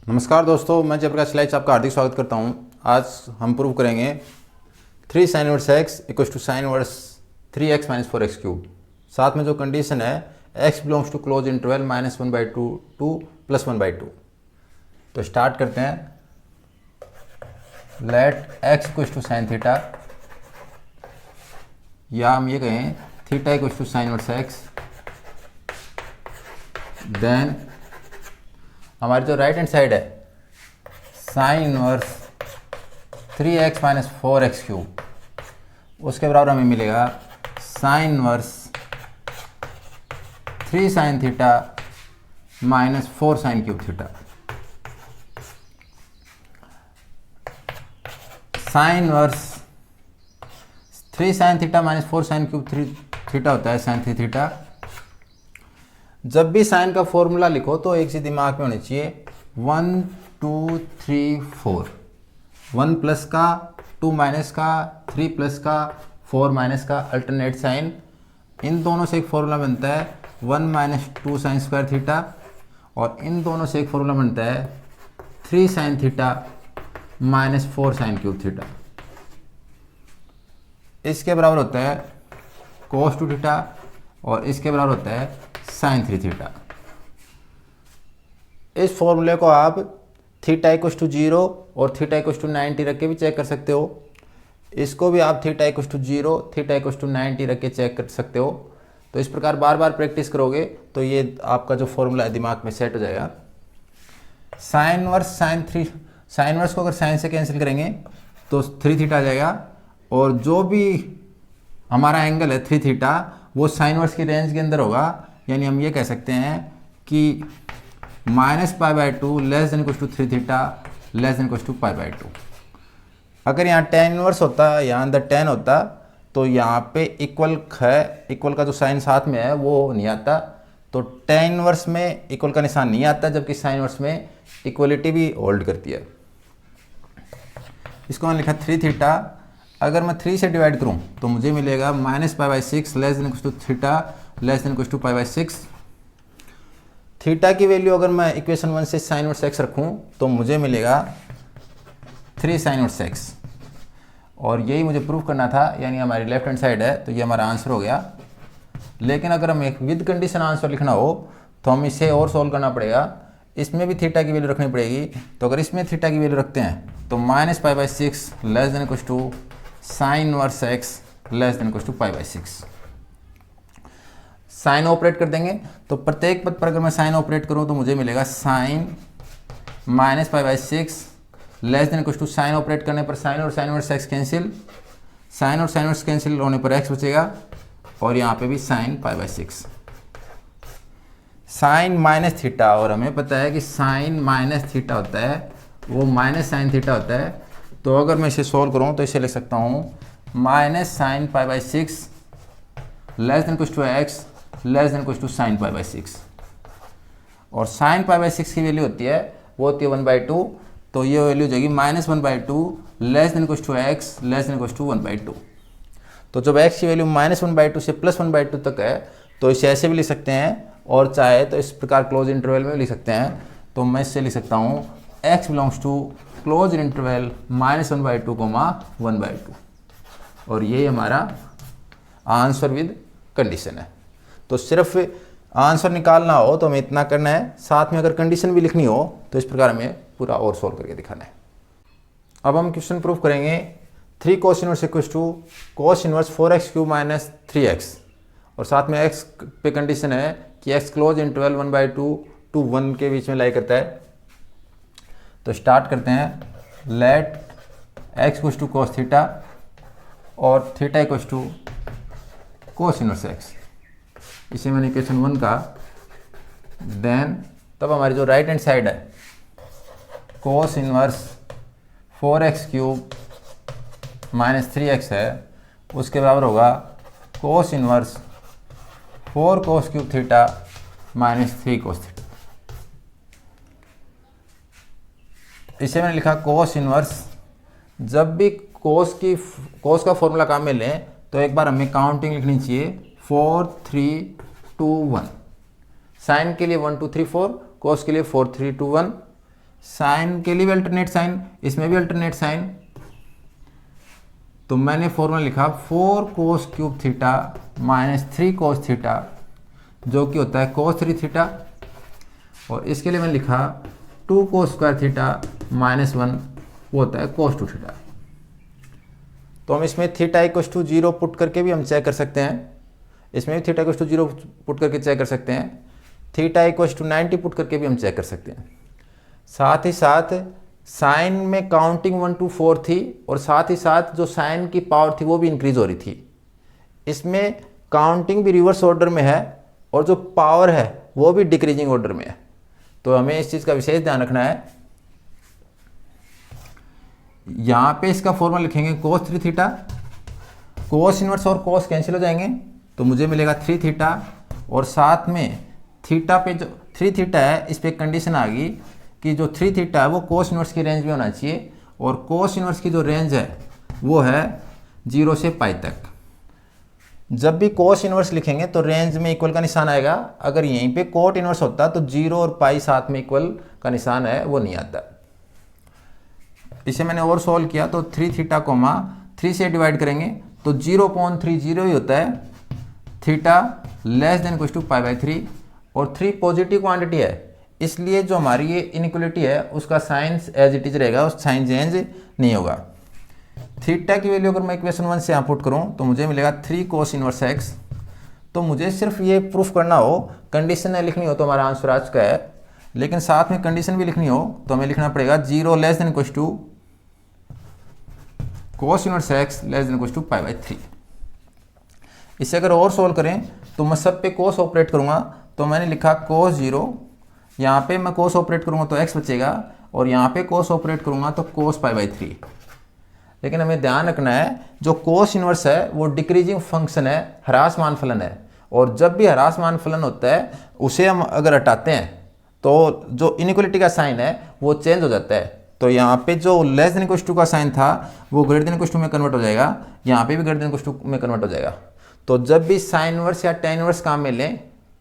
नमस्कार दोस्तों, मैं जयप्रकाश लाइच आपका हार्दिक स्वागत करता हूं। आज हम प्रूव करेंगे 3 sin inverse x equals to sine inverse 3x minus 4x cube. साथ में जो कंडीशन है x belongs to close interval -1/2 to +1/2। तो स्टार्ट करते हैं। Let x equals to sine theta, या हम ये कहें theta equals to sine inverse x। Then हमारी जो राइट हैंड साइड है sine inverse 3x minus 4x cube, उसके बराबर हमें मिलेगा sine inverse 3 sine theta minus 4 sine cube theta. Sign inverse 3 sine theta minus 4 sine cube theta होता है sign 3 theta. जब भी साइन का फॉर्मूला लिखो तो एक चीज दिमाग में होनी चाहिए, 1 2 3 4, 1 प्लस का, 2 माइनस का, 3 प्लस का, 4 माइनस का, अल्टरनेट साइन। इन दोनों से एक फॉर्मूला बनता है 1 माइनस 2 साइन स्क्वायर थीटा, और इन दोनों से एक फॉर्मूला बनता है 3 sine theta minus 4 sine cube theta. इसके बराबर होता है कोस 2 थीटा, और इसके बराबर होता है साइन 3 थीटा। इस फॉर्मूले को आप थीटा इक्वल्स टू 0 और थीटा इक्वल्स टू 90 रख के भी चेक कर सकते हो। इसको भी आप theta equals to 0 theta equals to 90 रख के चेक कर सकते हो। तो इस प्रकार बार बार प्रैक्टिस करोगे तो ये आपका जो फॉर्मूला है दिमाग में सेट हो जाएगा। साइन वर्स साइन वर्स को अगर साइन से कैंसिल करेंगे तो 3 थीटा आ जाएगा, और जो भी हमारा एंगल है 3 थीटा वो साइन वर्स की रेंज के अंदर होगा। यानी हम ये कह सकते हैं कि -π/2 less than equals to 3 theta less than equals to π/2। अगर यहाँ tan इनवर्स होता, यहाँ अंदर tan होता, तो यहाँ पे इक्वल है, इक्वल का जो साइन साथ में है वो नहीं आता। तो tan इनवर्स में इक्वल का निशान नहीं आता, जबकि साइन इनवर्स में इक्वलिटी भी होल्ड करती है। इसको मैंने लिखा 3 थीटा। अगर मैं 3 से डिवाइड करूँ तो मुझे मिलेगा -π/6 less than equals to theta less than equals to π/6। Theta की वैल्यू अगर मैं इक्वेशन 1 से साइन इनवर्स x रखूं तो मुझे मिलेगा 3 साइन इनवर्स x, और यही मुझे प्रूफ करना था। यानी हमारी लेफ्ट हैंड साइड है, तो ये हमारा आंसर हो गया। लेकिन अगर हमें एक विद कंडीशन आंसर लिखना हो तो हम इसे और सॉल्व करना पड़ेगा। इसमें भी थीटा की वैल्यू रखनी पड़ेगी। तो अगर इसमें थीटा की वैल्यू रखते हैं तो -π/6 less than equals to sine inverse x less than equals to π/6। Sine operate कर देंगे, तो प्रत्येक पद पर अगर मैं साइन ऑपरेट करूं तो मुझे मिलेगा sine -π/6 less than equals to sine operate करने पर साइन और sine inverse x cancel, sine और साइन इनवर्स कैंसिल होने पर x बचेगा, और यहाँ पे भी साइन π/6। साइन माइनस थीटा, और हमें पता है कि साइन माइनस थीटा होता है वो माइनस साइन थीटा होता है। तो अगर मैं इसे सोल्व करूँ तो इसे लिख सकता हूँ minus sine π/6 less than equals to x less than equals to sine π/6, और साइन π/6 की वैल्यू होती है वो होती है 1/2। तो ये वैल्यू हो जाएगी -1/2 less than equals to x less than equals to 1/2। तो जब x की वैल्यू -1/2 से +1/2 तक है तो इसे ऐसे भी लिख सकते हैं, और चाहे तो इस प्रकार क्लोज इंटरवल में लिख सकते हैं। तो मैं इससे लिख सकता हूँ x belongs to close interval -1/2 1/2, और ये हमारा आंसर विद कंडीशन है। तो सिर्फ आंसर निकालना हो तो हमें इतना करना है, साथ में अगर कंडीशन भी लिखनी हो तो इस प्रकार हमें पूरा और सॉल्व करके दिखाना है। अब हम क्वेश्चन प्रूफ करेंगे 3 cos inverse equals to cos inverse 4x cube minus 3x, और साथ में x पे कंडीशन है कि x क्लोज इंटरवल 1/2 टू 1 के बीच में लाई करता है। तो स्टार्ट करते हैं। Let x equals to cos theta और theta equals to cos inverse x। इसे मैंने इक्वेशन 1 का। देन तब हमारी जो राइट हैंड साइड है cos inverse 4x cube minus 3x है, उसके बराबर होगा cos inverse 4 cos cube theta minus 3 cos theta. इसे मैंने लिखा cos इनवर्स। जब भी cos का फॉर्मूला काम में लें तो एक बार हमें काउंटिंग लिखनी चाहिए 4 3 2 1। साइन के लिए 1 2 3 4, कोस के लिए 4 3 2 1। साइन के लिए भी अल्टरनेट साइन, इसमें भी अल्टरनेट साइन। तो मैंने फॉर्मूला लिखा 4 cos cube theta minus 3 cos theta, जो कि होता है cos 3 थीटा। और इसके लिए मैंने लिखा 2 cos स्क्वायर थीटा माइनस 1, वो होता है cos 2 थीटा। तो हम इसमें थीटा इक्वल टू 0 पुट करके भी हम चेक कर सकते हैं, इसमें भी थीटा इक्वल टू 0 पुट करके चेक कर सकते हैं, थीटा इक्वल टू 90 पुट करके भी हम चेक कर सकते हैं। साथ ही साथ साइन में काउंटिंग 1 to 4 थी, और साथ ही साथ जो साइन की पावर थी वो भी इंक्रीज हो रही थी। इसमें काउंटिंग भी रिवर्स ऑर्डर में है और जो पावर है वो भी डिक्रीजिंग ऑर्डर में है। तो हमें इस चीज़ का विशेष ध्यान रखना है। यहाँ पे इसका फॉर्मूला लिखेंगे cos 3 थीटा, cos इनवर्स और cos कैंसिल हो जाएंगे, तो मुझे मिलेगा 3 थीटा। और साथ में थीटा पे जो 3 थीटा है इस पर कंडीशन आ गई कि जो 3 थीटा है वो cos इनवर्स की रेंज में होना चाहिए, और cos इनवर्स की जो रेंज है वो है 0 से पाई तक। जब भी cos इनवर्स लिखेंगे तो रेंज में इक्वल का निशान आएगा। अगर यहीं पे cot इनवर्स होता तो 0 और पाई साथ में इक्वल का निशान है वो नहीं आता। इसे मैंने और सॉल्व किया तो 3 थीटा कोमा 3 से डिवाइड करेंगे तो 0.30 ही होता है, theta less than equal to pi by 3। और 3 पॉजिटिव क्वांटिटी है, इसलिए जो हमारी ये इनइक्वलिटी है उसका साइन एज इट इज रहेगा, उस साइन चेंज नहीं होगा। थीटा की वैल्यू अगर मैं इक्वेशन 1 से यहाँ पुट करूँ तो मुझे मिलेगा 3 cos इनवर्स x। तो मुझे सिर्फ ये प्रूफ करना हो, कंडीशन लिखनी हो तो हमारा आंसर आ चुका है, लेकिन साथ में कंडीशन भी लिखनी हो तो हमें लिखना पड़ेगा 0 less than equal to cos inverse x less than equal to pi by 3। इसे अगर और सोल्व करें तो मैं सब पे cos ऑपरेट करूँगा, तो मैंने लिखा cos 0, यहाँ पे मैं cos ऑपरेट करूँगा तो x बचेगा, और यहाँ पे cos ऑपरेट करूँगा तो cos पाई बाई 3। लेकिन हमें ध्यान रखना है जो cos इनवर्स है वो डिक्रीजिंग फंक्शन है, ह्रासमान फलन है, और जब भी ह्रासमान फलन होता है उसे हम अगर हटाते हैं तो जो इनइक्वलिटी का साइन है वो चेंज हो जाता है। तो यहाँ पे जो लेस देन इक्वल टू का साइन था वो ग्रेटर देन इक्वल टू में कन्वर्ट हो जाएगा, यहाँ पे भी ग्रेटर देन इक्वल टू में कन्वर्ट हो जाएगा। तो जब भी साइन इनवर्स या tan इनवर्स काम में लें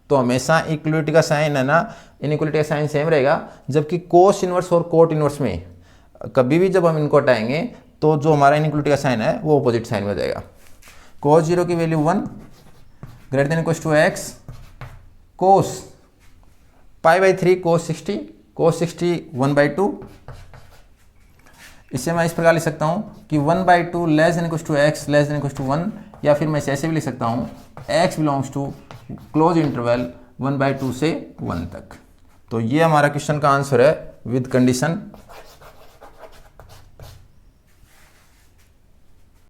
तो हमेशा इक्वलिटी का साइन है ना, इनइक्वलिटी का साइन सेम रहेगा, जबकि cos इनवर्स और cot इनवर्स में कभी भी जब हम इनको हटाएंगे तो जो हमारा इनइक्वलिटी का साइन है वो अपोजिट साइन में हो जाएगा। cos 0 की value 1 greater than equal to x cos pi by 3 cos 60 1/2। इससे मैं इस प्रकार लिख सकता हूँ कि 1/2 less than equal to x less than equal to 1, या फिर मैं ऐसे भी लिख सकता हूँ x belongs to close interval 1/2 से 1 तक। तो ये हमारा क्वेश्चन का आंसर है विद कंडीशन।